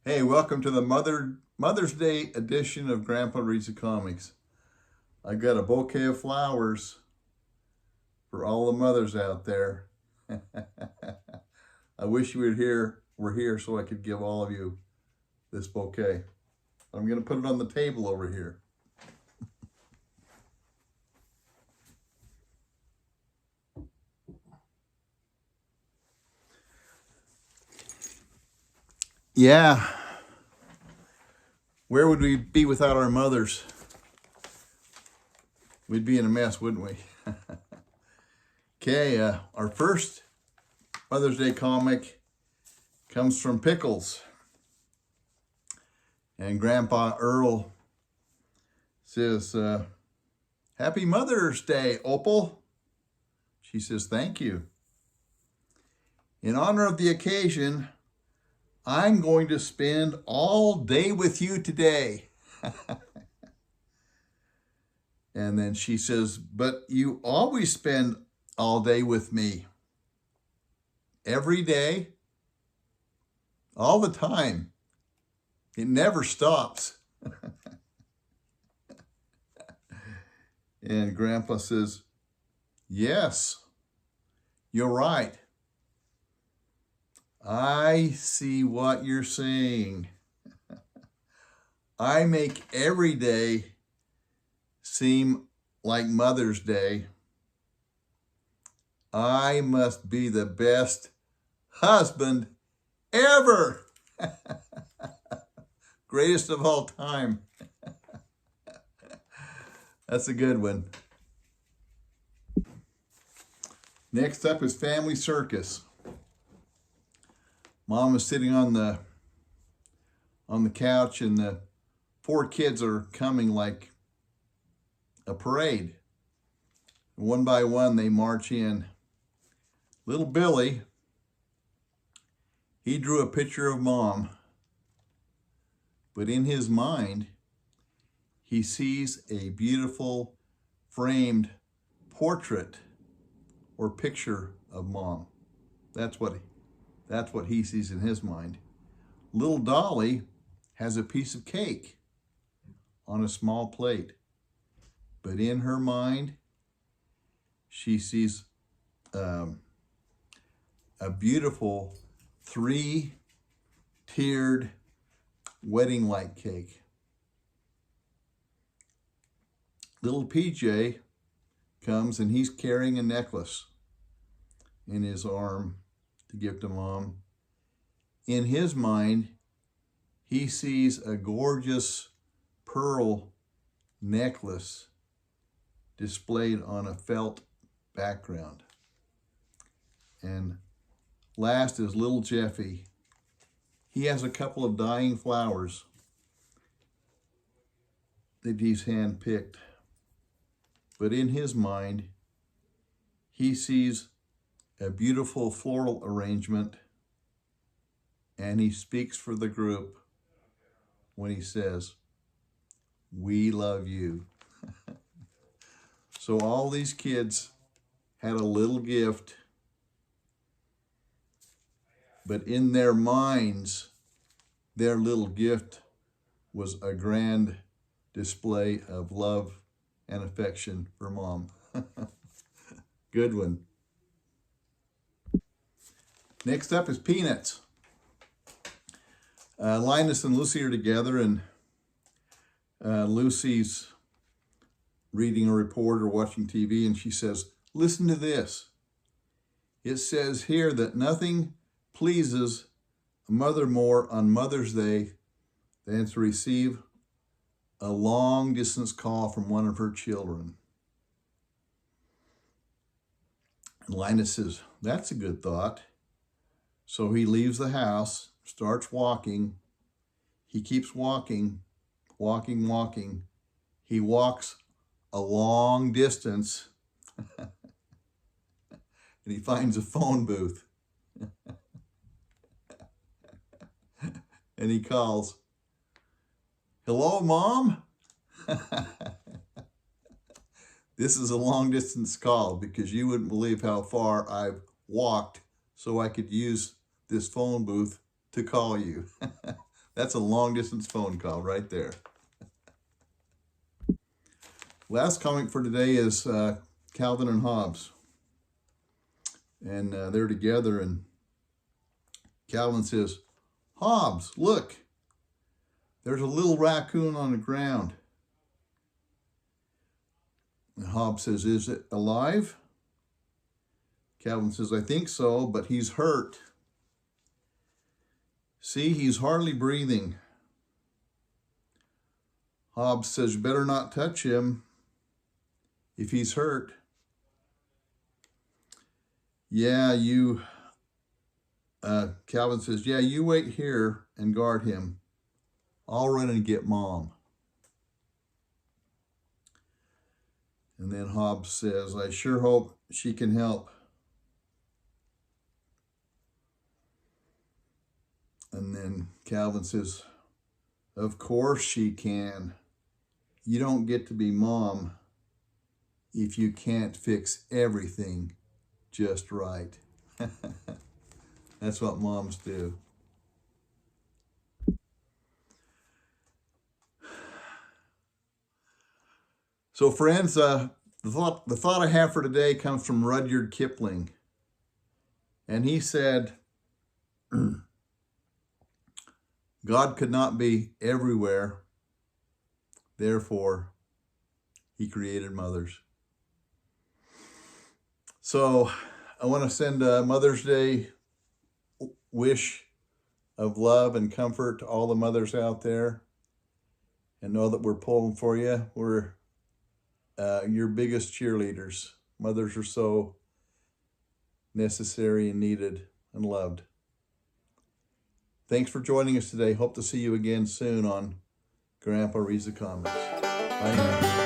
Hey, welcome to the Mother's Day edition of Grandpa Reads the Comics. I've got a bouquet of flowers for all the mothers out there. I wish you were here so I could give all of you this bouquet. I'm going to put it on the table over here. Yeah, where would we be without our mothers? We'd be in a mess, wouldn't we? Okay, our first Mother's Day comic comes from Pickles. And Grandpa Earl says, Happy Mother's Day, Opal. She says, thank you. In honor of the occasion, I'm going to spend all day with you today. And then she says, but you always spend all day with me. Every day, all the time. It never stops. And Grandpa says, yes, you're right. I see what you're saying. I make every day seem like Mother's Day. I must be the best husband ever. Greatest of all time. That's a good one. Next up is Family Circus. Mom is sitting on the couch and the 4 kids are coming like a parade. One by one they march in. Little Billy, he drew a picture of Mom, but in his mind he sees a beautiful framed portrait or picture of Mom. That's what he sees in his mind. Little Dolly has a piece of cake on a small plate, but in her mind, she sees a beautiful 3-tiered wedding-like cake. Little PJ comes and he's carrying a necklace in his arm to give to Mom. In his mind, he sees a gorgeous pearl necklace displayed on a felt background. And last is little Jeffy. He has a couple of dying flowers that he's handpicked. But in his mind, he sees a beautiful floral arrangement, and he speaks for the group when he says, we love you. So all these kids had a little gift, but in their minds, their little gift was a grand display of love and affection for Mom. Good one. Next up is Peanuts. Linus and Lucy are together, and Lucy's reading a report or watching TV, and she says, listen to this. It says here that nothing pleases a mother more on Mother's Day than to receive a long-distance call from one of her children. And Linus says, that's a good thought. So he leaves the house, starts walking. He keeps walking. He walks a long distance and he finds a phone booth. And he calls, hello, Mom? This is a long distance call because you wouldn't believe how far I've walked so I could use this phone booth to call you. That's a long distance phone call right there. Last comic for today is Calvin and Hobbes. And they're together, and Calvin says, "Hobbes, look, there's a little raccoon on the ground." And Hobbes says, "Is it alive?" Calvin says, "I think so, but he's hurt. See, he's hardly breathing." Hobbes says, "You better not touch him if he's hurt." Calvin says, "Yeah, you wait here and guard him. I'll run and get Mom." And then Hobbes says, "I sure hope she can help." And then Calvin says, "Of course she can. You don't get to be Mom if you can't fix everything just right." That's what moms do. So friends, the thought I have for today comes from Rudyard Kipling. And he said, God could not be everywhere, therefore he created mothers. So I want to send a Mother's Day wish of love and comfort to all the mothers out there, and know that we're pulling for you. We're your biggest cheerleaders. Mothers are so necessary and needed and loved. Thanks for joining us today. Hope to see you again soon on Grandpa Reads the Comics. Bye now.